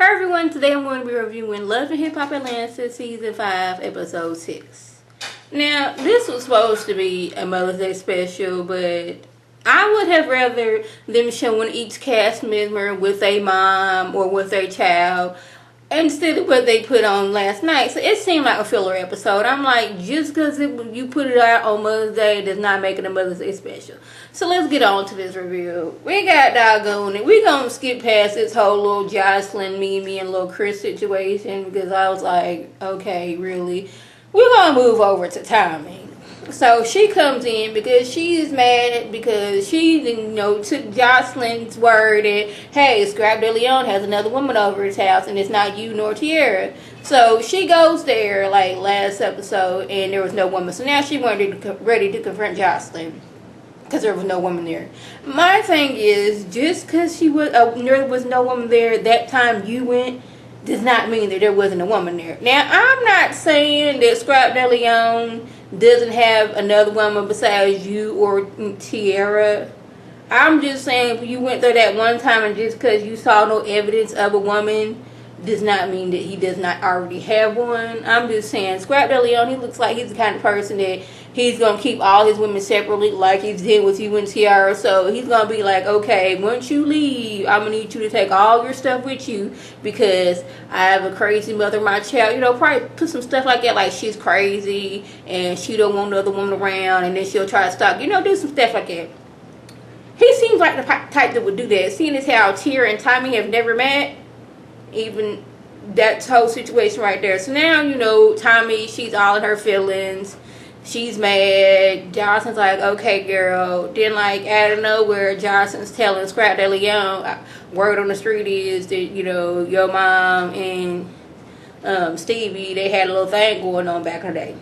Hi everyone, today I'm going to be reviewing Love and Hip Hop Atlanta Season 5, Episode 6. Now, this was supposed to be a Mother's Day special, but I would have rather them showing each cast member with a mom or with a child instead of what they put on last night. So it seemed like a filler episode. I'm like, just because you put it out on Mother's Day does not make it a Mother's Day special. So let's get on to this review. We got doggone it. We're going to skip past this whole little Jocelyn, Mimi, and little Chris situation because I was like, okay, really? We're going to move over to Tommy. So she comes in because she's mad because she, took Jocelyn's word that, hey, Scrap De Leon has another woman over his house and it's not you nor Tierra. So she goes there like last episode and there was no woman. So now she ready to confront Jocelyn because there was no woman there. My thing is, just because there was no woman there that time you went does not mean that there wasn't a woman there. Now, I'm not saying that Scrap De Leon doesn't have another woman besides you or Tierra. I'm just saying if you went there that one time and just because you saw no evidence of a woman does not mean that he does not already have one. I'm just saying Scrap De Leon, he looks like he's the kind of person that he's going to keep all his women separately like he did with you and Tiara. So he's going to be like, okay, once you leave, I'm going to need you to take all your stuff with you because I have a crazy mother, my child. Probably put some stuff like that, like she's crazy and she don't want another woman around and then she'll try to stalk. Do some stuff like that. He seems like the type that would do that. Seeing as how Tiara and Tommy have never met, even that whole situation right there. So now, Tommy, she's all in her feelings. She's mad. Johnson's like, okay, girl. Then, like, out of nowhere, Johnson's telling Scrap De Leon, word on the street is that, your mom and Stevie, they had a little thing going on back in the day.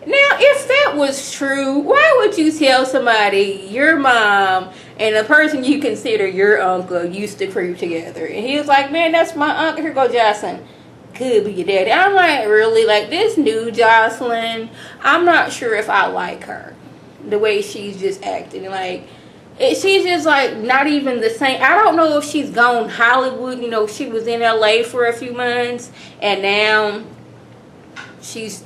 Now, if that was true, why would you tell somebody your mom and the person you consider your uncle used to creep together? And he was like, man, that's my uncle. Here go Jocelyn. Could be your daddy. I'm like, really? Like, this new Jocelyn, I'm not sure if I like her. The way she's just acting. Like, she's just, like, not even the same. I don't know if she's gone Hollywood. She was in LA for a few months. And now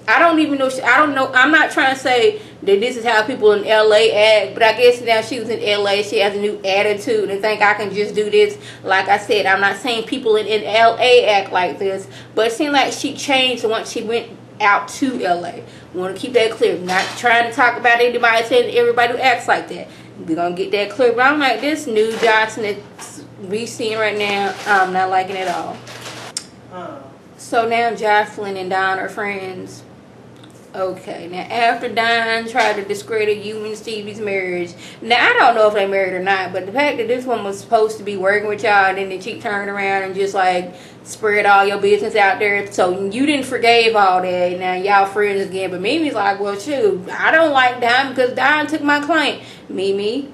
I don't even know. I don't know. I'm not trying to say that this is how people in LA act, but I guess now she was in LA, she has a new attitude and think I can just do this. Like I said, I'm not saying people in LA act like this, but it seemed like she changed once she went out to LA. Want to keep that clear. Not trying to talk about anybody saying everybody who acts like that. We're going to get that clear. But I'm like, this new Johnson that we seeing right now, I'm not liking it at all. So now Jocelyn and Don are friends. Okay, now after Don tried to discredit you and Stevie's marriage, now I don't know if they married or not, but the fact that this one was supposed to be working with y'all and then the chick turned around and just like spread all your business out there, so you didn't forgave all that, now y'all friends again. But Mimi's like, well shoot, I don't like Don because Don took my client. Mimi,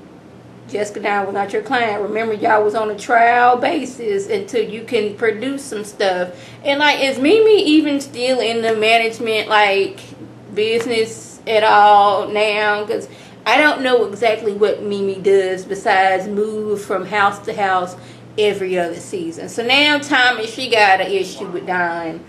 Jessica Don was not your client. Remember, y'all was on a trial basis until you can produce some stuff. And like, is Mimi even still in the management like business at all now? Because I don't know exactly what Mimi does besides move from house to house every other season. So now Tommy, she got an issue with Don.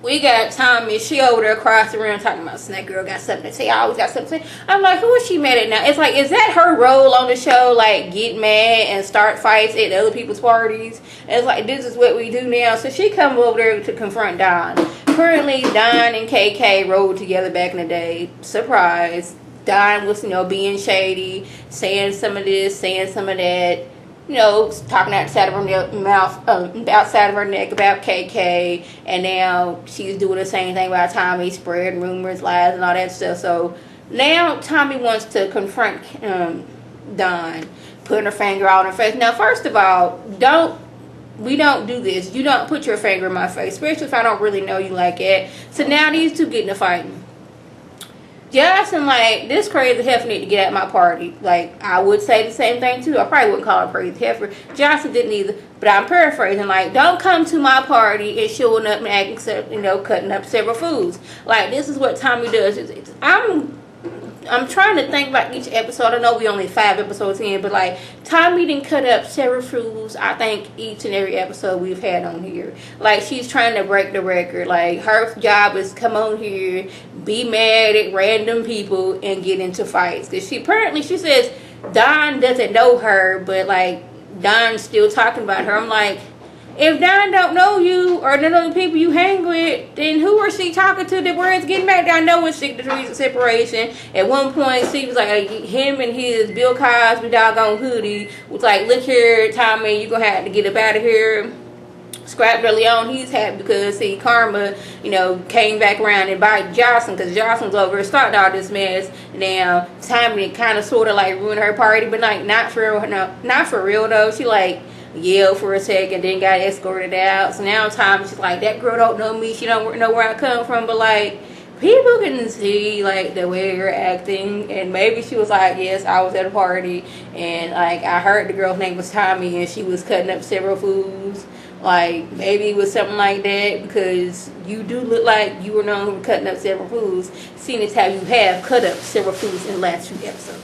We got Tommy, she over there across the room talking about Snake Girl got something to say. I always got something to say. I'm like, who is she mad at now? It's like, is that her role on the show? Like, get mad and start fights at other people's parties? And it's like, this is what we do now. So she come over there to confront Don. Currently, Don and KK rode together back in the day. Surprise. Don was, being shady, saying some of this, saying some of that. Talking outside of her mouth, outside of her neck about KK, and now she's doing the same thing about Tommy, spreading rumors, lies, and all that stuff. So now Tommy wants to confront Don, putting her finger out on her face. Now, first of all, we don't do this. You don't put your finger in my face, especially if I don't really know you like that. So now these two getting to fighting. Johnson, like, this crazy heifer need to get at my party. Like, I would say the same thing, too. I probably wouldn't call her crazy heifer. Johnson didn't either. But I'm paraphrasing. Like, don't come to my party and showing up and acting, cutting up several foods. Like, this is what Tommy does. I'm I'm trying to think about each episode. I know we only 5 episodes in, but like Tommy didn't cut up several foods. I think each and every episode we've had on here. Like she's trying to break the record. Like her job is come on here, be mad at random people, and get into fights. Cause she says Don doesn't know her, but like Don's still talking about her. I'm like, if Don don't know you or none of the people you hang with, then who is she talking to that words getting back? I know it's 6 degrees of separation. At one point, she was like, him and his Bill Cosby doggone hoodie was like, look here, Tommy, you're going to have to get up out of here. Scrap De Leon, he's happy because, see, Karma, you know, came back around and bite Jocelyn because Jocelyn's over here starting all this mess. Now, Tommy kind of sort of like ruined her party, but like not for real, no, not for real though. She like yelled for a second, then got escorted out. So now Tommy's like, that girl don't know me, she don't know where I come from, but like people can see like the way you're acting. And maybe she was like, yes, I was at a party and like I heard the girl's name was Tommy and she was cutting up several foods. Like maybe it was something like that, because you do look like you were known for cutting up several foods, seeing as how you have cut up several foods in the last few episodes.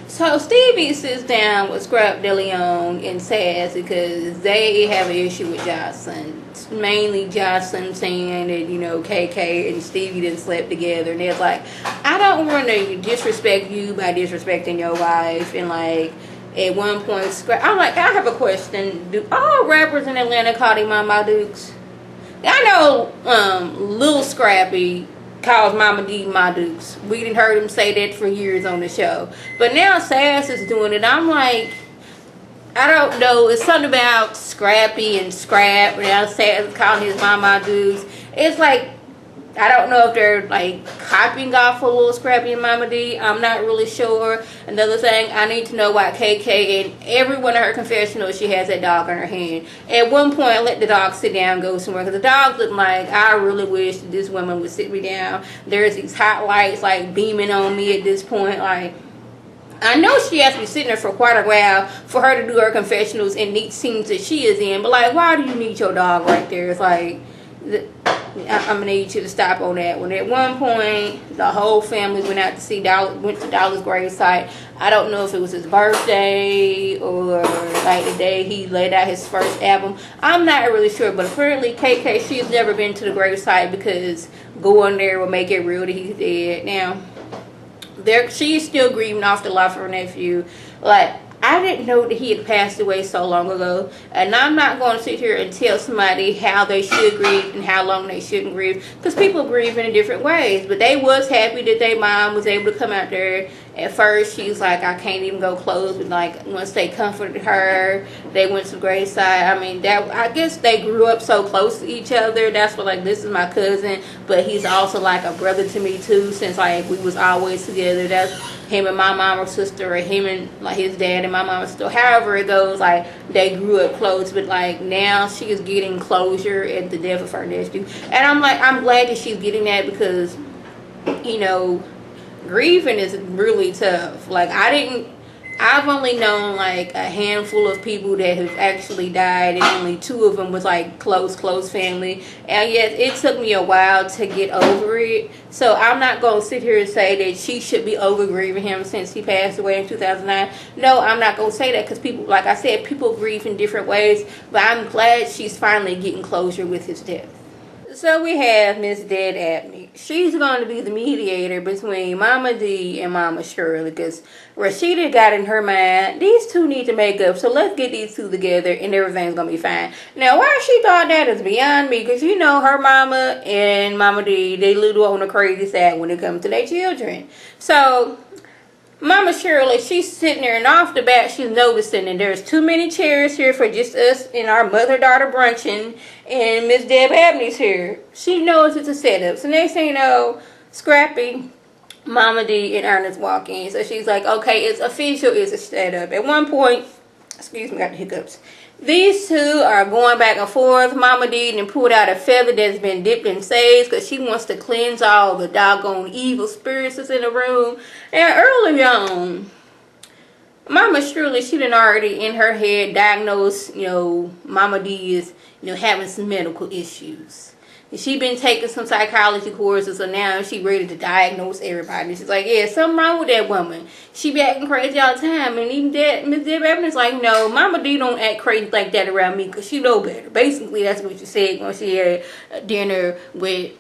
So Stevie sits down with Scrap De Leon and Sass because they have an issue with Jocelyn. Mainly Jocelyn saying that, you know, KK and Stevie didn't sleep together. And they're like, I don't want to disrespect you by disrespecting your wife. And like, at one point, Scrap, I'm like, I have a question. Do all rappers in Atlanta call their Mama Dukes? I know Lil Scrappy calls Mama D my Dukes. We didn't heard him say that for years on the show. But now Sass is doing it. I'm like, I don't know. It's something about Scrappy and Scrap. Now Sass is calling his Mama Dukes. It's like, I don't know if they're like copying off a Little Scrappy and Mama D. I'm not really sure. Another thing, I need to know why KK in every one of her confessionals she has that dog in her hand. At one point, let the dog sit down and go somewhere, because the dog looked like, I really wish that this woman would sit me down. There's these hot lights like beaming on me at this point. Like, I know she has to be sitting there for quite a while for her to do her confessionals and neat scenes that she is in. But like, why do you need your dog right there? It's like, I'm gonna need you to stop on that one. At one point, the whole family went out to see went to Dollar's gravesite. I don't know if it was his birthday or like the day he laid out his first album. I'm not really sure, but apparently KK, she's never been to the gravesite because going there will make it real that he's dead. Now, she's still grieving off the loss of her nephew. Like, I didn't know that he had passed away so long ago, and I'm not going to sit here and tell somebody how they should grieve and how long they shouldn't grieve, because people grieve in different ways. But they was happy that their mom was able to come out there. At first, she's like, I can't even go close, but like once they comforted her, they went to the graveside. I mean, that I guess they grew up so close to each other. That's what, like, this is my cousin, but he's also like a brother to me too, since like we was always together. That's him and my mom or sister, or him and like his dad and my mom or sister. However it goes, like they grew up close, but like now she is getting closure at the death of her nephew, and I'm like, I'm glad that she's getting that, because, you know, grieving is really tough. Like, I've only known like a handful of people that have actually died, and only 2 of them was like close family. And yet it took me a while to get over it. So I'm not going to sit here and say that she should be over grieving him since he passed away in 2009. No, I'm not going to say that, because people, like I said, people grieve in different ways. But I'm glad she's finally getting closure with his death. So we have Miss Dead Abney. She's going to be the mediator between Mama D and Mama Shirley, because Rashida got in her mind, these 2 need to make up, so let's get these 2 together and everything's going to be fine. Now, why she thought that is beyond me, because, you know, her mama and Mama D, they little on the crazy side when it comes to their children. So Mama Shirley, she's sitting there, and off the bat, she's noticing that there's too many chairs here for just us and our mother-daughter brunching, and Miss Deb Abney's here. She knows it's a setup. So next thing you know, Scrappy, Mama D, and Ernest walk in. So she's like, okay, it's official, it's a setup. At one point, excuse me, got the hiccups. These 2 are going back and forth. Mama D then pulled out a feather that's been dipped in sage, because she wants to cleanse all the doggone evil spirits that's in the room. And early on, Mama Shirley, she done already in her head diagnosed, you know, Mama D is, you know, having some medical issues. She been taking some psychology courses, so now she ready to diagnose everybody. She's like, yeah, something wrong with that woman. She be acting crazy all the time. And even that, Miss Deb Evans like, no, Mama D don't act crazy like that around me because she know better. Basically, that's what she said when she had dinner with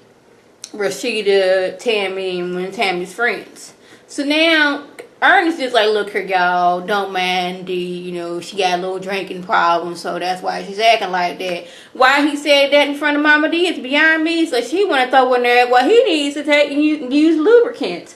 Rashida, Tammy, and one of Tammy's friends. So now Ernest is like, look here, y'all, don't mind the, she got a little drinking problem, so that's why she's acting like that. Why he said that in front of Mama D is beyond me, so she want to throw in there what he needs to take and use lubricant.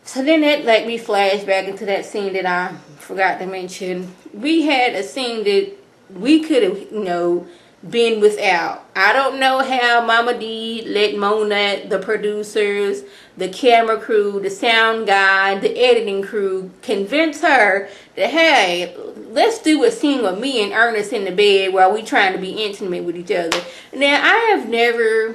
So then that let me flash back into that scene that I forgot to mention. We had a scene that we could have, been without. I don't know how Mama D let Mona, the producers, the camera crew, the sound guy, the editing crew convince her that, hey, let's do a scene with me and Ernest in the bed while we trying to be intimate with each other. Now, I have never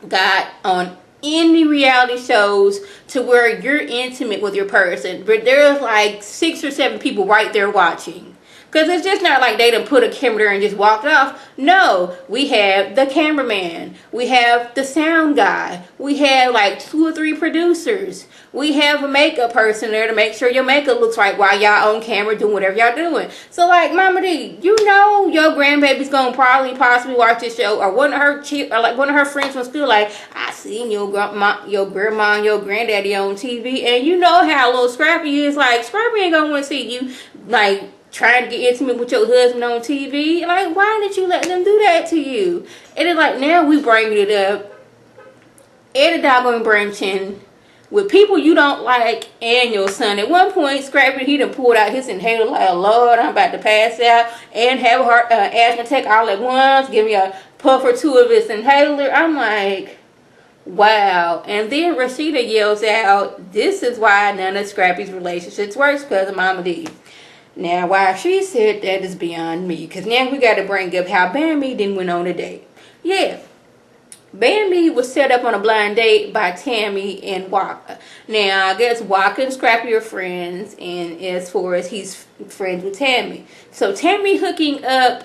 got on any reality shows to where you're intimate with your person, but there's like 6 or 7 people right there watching. Because it's just not like they done put a camera there and just walked off. No, we have the cameraman. We have the sound guy. We have like 2 or 3 producers. We have a makeup person there to make sure your makeup looks right while y'all on camera doing whatever y'all doing. So like, Mama D, your grandbaby's gonna possibly watch this show, or one of her friends from school like, I seen your grandma and your granddaddy on TV, and you know how little Scrappy is. Like, Scrappy ain't gonna want to see you like trying to get intimate with your husband on TV. Like, why did you let them do that to you? And it's like, now we bringing it up at a doggone branching with people you don't like and your son. At one point, Scrappy, he done pulled out his inhaler like, Lord, I'm about to pass out, and have a heart asthma attack all at once, give me a puff or 2 of his inhaler. I'm like, wow. And then Rashida yells out, this is why none of Scrappy's relationships works, because of Mama D. Now, why she said that is beyond me, because now we got to bring up how Bambi then went on a date. Yeah, Bambi was set up on a blind date by Tammy and Waka. Now, I guess Waka and Scrappy are friends, and as far as he's friends with Tammy. So Tammy hooking up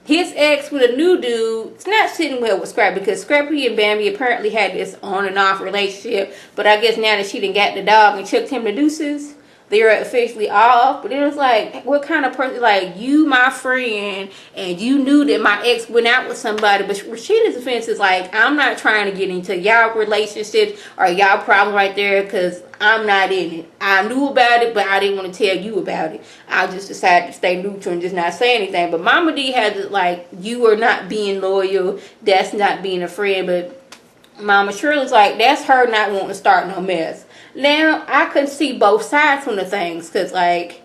his ex with a new dude, it's not sitting well with Scrappy, because Scrappy and Bambi apparently had this on and off relationship, but I guess now that she done got the dog and chucked him the deuces, they're officially off. But it was like, what kind of person, like, you my friend, and you knew that my ex went out with somebody. But Rashida's defense is like, I'm not trying to get into y'all relationships or y'all problem right there, because I'm not in it. I knew about it, but I didn't want to tell you about it. I just decided to stay neutral and just not say anything. But Mama D had to, like, you are not being loyal, that's not being a friend. But Mama Shirley's like, that's her not wanting to start no mess. Now, I could see both sides from the things, because, like,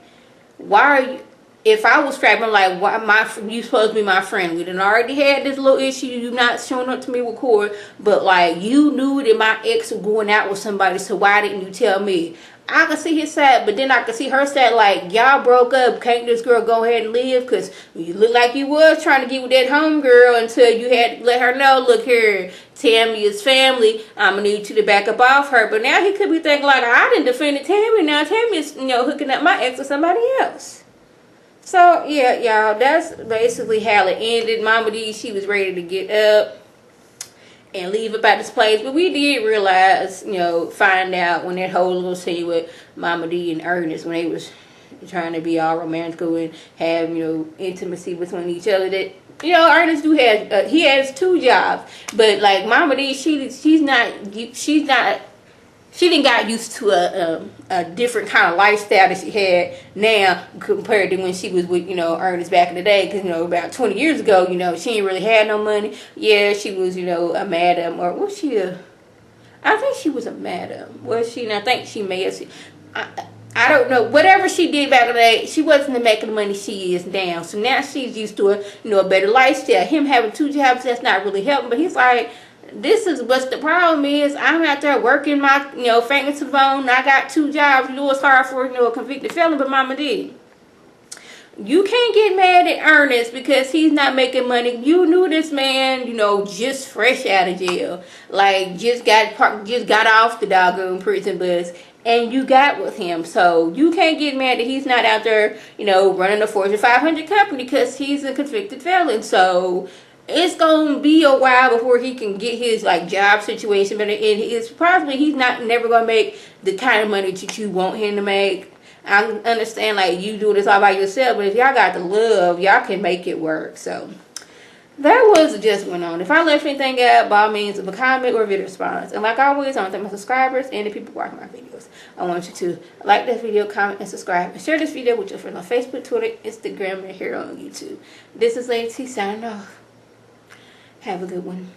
why are you, if I was Scrappy, I'm like, why you supposed to be my friend? We done already had this little issue, you not showing up to me with Corey, but, like, you knew that my ex was going out with somebody, so why didn't you tell me? I could see his side, but then I could see her side, like, y'all broke up, can't this girl go ahead and live? Because you look like you was trying to get with that homegirl until you had to let her know, look here, Tammy is family, I'm going to need you to back up off her. But now he could be thinking, like, I didn't defend Tammy, now Tammy is, hooking up my ex with somebody else. So, yeah, y'all, that's basically how it ended. Mama D, she was ready to get up and leave about this place, but we did realize, find out when that whole little scene with Mama D and Ernest, when they was trying to be all romantical and have, intimacy between each other, that, Ernest he has 2 jobs, but like Mama D, she didn't got used to a different kind of lifestyle that she had now compared to when she was with, Ernest back in the day. Because, about 20 years ago, she ain't really had no money. Yeah, she was, a madam. Or was she I think she was a madam. Was she? And I think she may have. I don't know. Whatever she did back in the day, she wasn't making the money she is now. So now she's used to a better lifestyle. Him having 2 jobs, that's not really helping. But he's like, this is what's the problem is. I'm out there working my, fingers to the bone. I got 2 jobs. It's hard for, a convicted felon, but Mama did. You can't get mad at Ernest because he's not making money. You knew this man, just fresh out of jail. Like, just got off the doggone prison bus, and you got with him. So you can't get mad that he's not out there, running a Fortune 500 company, because he's a convicted felon. So it's gonna be a while before he can get his like job situation better, and it's probably he's not never gonna make the kind of money that you want him to make. I understand like you doing this all by yourself, but if y'all got the love, y'all can make it work. So that was just went on. If I left anything out, by all means, leave a comment or a video response. And like always, I want to thank my subscribers and the people watching my videos. I want you to like this video, comment, and subscribe. And share this video with your friends on Facebook, Twitter, Instagram, and here on YouTube. This is Lady T signing off. Have a good one.